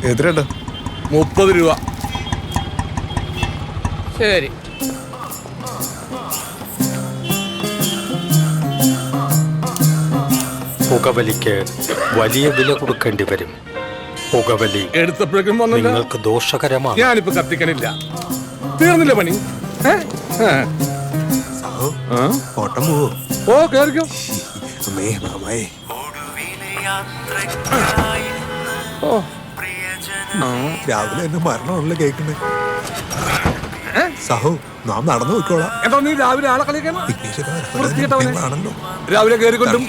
എത്രയുണ്ട്? 30 രൂപ. ശരി. പുകവലിക്ക് വലിയ വില കൊടുക്കേണ്ടി വരും. പുകവലി എടുത്തപ്പോഴേക്കും നിങ്ങൾക്ക് ദോഷകരമാണ്. ഞാനിപ്പോ കത്തിക്കണില്ല. തീർന്നില്ല പണി. ഓട്ടം പോവോ? ഓ കേറിക്കോ. മാമായി രാവിലെ എന്നെ മരണമുള്ള കേൾക്കുന്നത്. സഹോ നാം നടന്നു പോയിക്കോളാം. എന്താ നീ രാവിലെ ആളെ കളിക്കാണോ? രാവിലെ കയറിക്കൊണ്ടും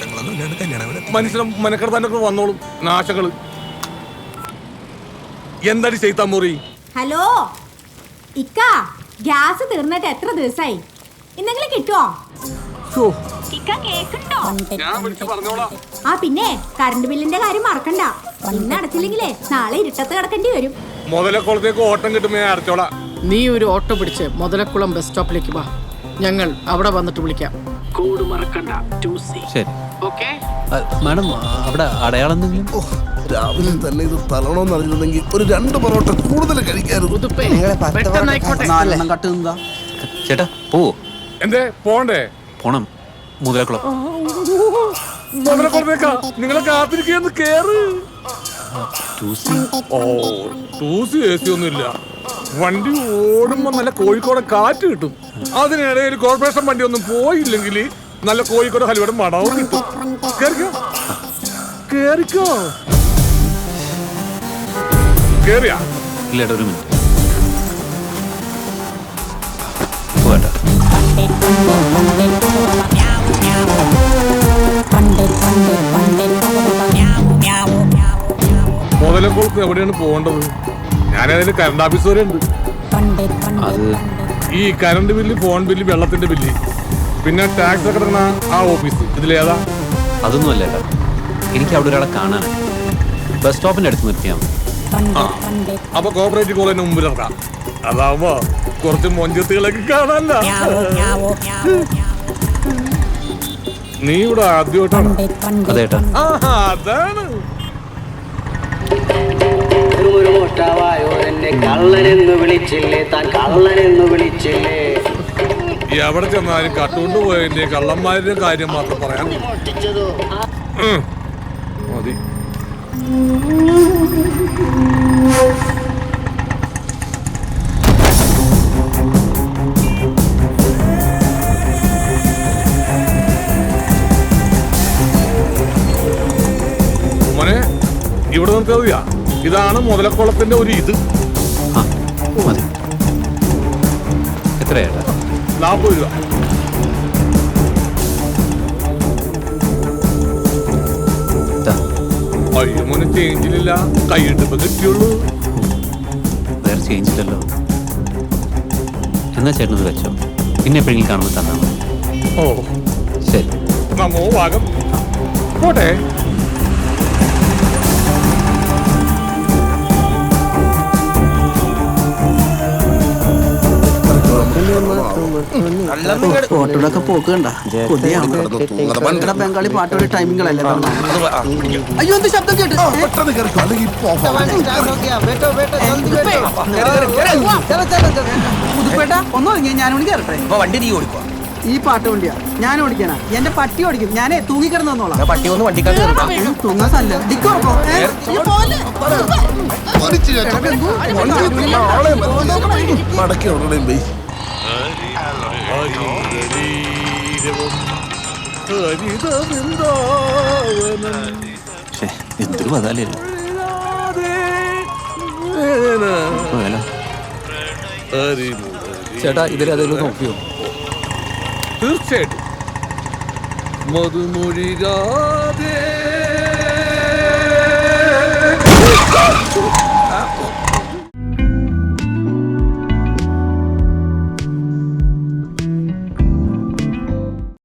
മനുഷ്യനും മനക്കെടുത്താനൊക്കെ വന്നോളും നാശങ്ങള്. എന്താടി ചെയ്താ മുറി? ഹലോ ഇക്ക, ഗ്യാസ് തീർന്നിട്ട് എത്ര ദിവസമായി? എന്തെങ്കിലും കിട്ടുമോ? ആ പിന്നെ കറണ്ട് ബില്ലിന്റെ കാര്യം മറക്കണ്ട. ഇന്ന് അടച്ചില്ലെങ്കിലേ നാളെ ഇരുട്ടത്ത് കിടക്കേണ്ടി വരും. മുതലക്കുളത്തേക്ക് ഓട്ടം കിട്ടുമ്പോ ഞാൻ അടച്ചോളാം. നീ ഒരു ഓട്ടോ പിടിച്ച് മുതലക്കുളം ബസ് സ്റ്റോപ്പിലേക്ക് വാ. ഞങ്ങൾ അവിടെ വന്നിട്ട് വിളിക്കാം. കോഡ് മറക്കണ്ട. ശരി. മാഡം അവിടെ അടയാളം രാവിലെ തന്നെ ഇത് തലണമെന്ന് അറിഞ്ഞിരുന്നെങ്കിൽ ഒരു 2 പൊറോട്ട കൂടുതൽ കഴിക്കാറുണ്ട്. ചേട്ടാ പോവോ? എന്തേ പോണ്ടേ? പോണം. മുതലക്കുളം. മുതലക്കുളത്തേക്കാ നിങ്ങളെ കാത്തിരിക്കുന്നു. കേറ്. ഓ ടൂസി AC ഒന്നുമില്ല. വണ്ടി ഓടുമ്പോ നല്ല കോഴിക്കോട് കാറ്റ് കിട്ടും. അതിനിടയിൽ കോർപ്പറേഷൻ വണ്ടി ഒന്നും പോയില്ലെങ്കിൽ നല്ല കോഴിക്കോട് ഹലുവയുടെ മണവും കിട്ടും. കേറിക്കോ കേറിക്കോ. കേറിയാ? ഇല്ല, ഒരു മിനിറ്റ് പോട്ടെ. മുതലക്കുളത്ത് എവിടെയാണ് പോകേണ്ടത്? ഞാനതിന് കറണ്ട് ഓഫീസ് വരെ ഉണ്ട്. അത് ഈ കറണ്ട് ബില്ല്, ഫോൺ ബില്ല്, വെള്ളത്തിന്റെ ബില്ല്, പിന്നെ ടാക്സ് ഒക്കെ കിടക്കുന്ന ആ ഓഫീസ്, ഇതിലേതാ? അതൊന്നും അല്ല കേട്ടോ, എനിക്ക് അവിടെ ഒരാളെ കാണാൻ. ബസ് സ്റ്റോപ്പിന്റെ അടുത്ത് നിർത്തിയാൽ മതി. അപ്പൊ കോപ്പറേറ്റീവ് കോളേജിന് മുമ്പിൽ ഇറക്കാം. അതാവുമ്പോ കുറച്ച് മൊഞ്ചത്തുകളൊക്കെ കാണാനല്ല. നീ ഇവിടെ ആദ്യമായിട്ടാണ്? അതേട്ടാ. അതാണ്. കള്ളനെന്ന് വിളിച്ചില്ലേ, താൻ കള്ളനെന്ന് വിളിച്ചില്ലേ. എവിടെ ചെന്നാലും കട്ടുകൊണ്ട് പോയതിന്റെ കള്ളന്മാരുടെ കാര്യം മാത്രം പറയാൻ മതി. മോനെ ഇവിടെ നിർത്തിയാ. ഇതാണ് മുതലക്കുളത്തിന്റെ ഒരു ഇത്. എത്രയാ? 40 രൂപ. അയ്യോ മോനെ ചേഞ്ചിലില്ല, കൈയിട്ടിപ്പോ കിട്ടിയുള്ളൂ. വേറെ ചേഞ്ചില്ലല്ലോ. എന്നാ ചേട്ടനത് വെച്ചോ, പിന്നെ എപ്പോഴെങ്കിലും കാണുമ്പോൾ തന്നാ മതി. ഓ ശരി. നമോ ഭാഗം. പോട്ടെ. ഫോട്ടോടൊക്കെ പോക്ക് കണ്ട ബംഗാളി പാട്ടോടെ ടൈമിങ്ങളല്ലേ. അയ്യോ എന്ത് ശബ്ദം കേട്ടു. പുതുപ്പേട്ട ഒന്നോ ഞാനോട് കയറട്ടെ. വണ്ടി നീ ഓടിക്കോ. ഈ പാട്ട് വണ്ടിയാ ഞാൻ ഓടിക്കാനാ. എന്റെ പട്ടി ഓടിക്കും. ഞാനേ തൂങ്ങിക്കിടന്ന് തന്നോളാം. പട്ടി ഒന്ന് വണ്ടിക്കാട്ട് തൂങ്ങാൻ സ്ഥലം ഡിക്കോർക്കോ. മടക്കി ഓടണേം പോയി. എന്തൊരു പതാലേ. ചേട്ടാ ഇതിലേതെങ്കിലും നോക്കിയോ? തീർച്ചയായിട്ടും. മധുമൊഴി രാധേ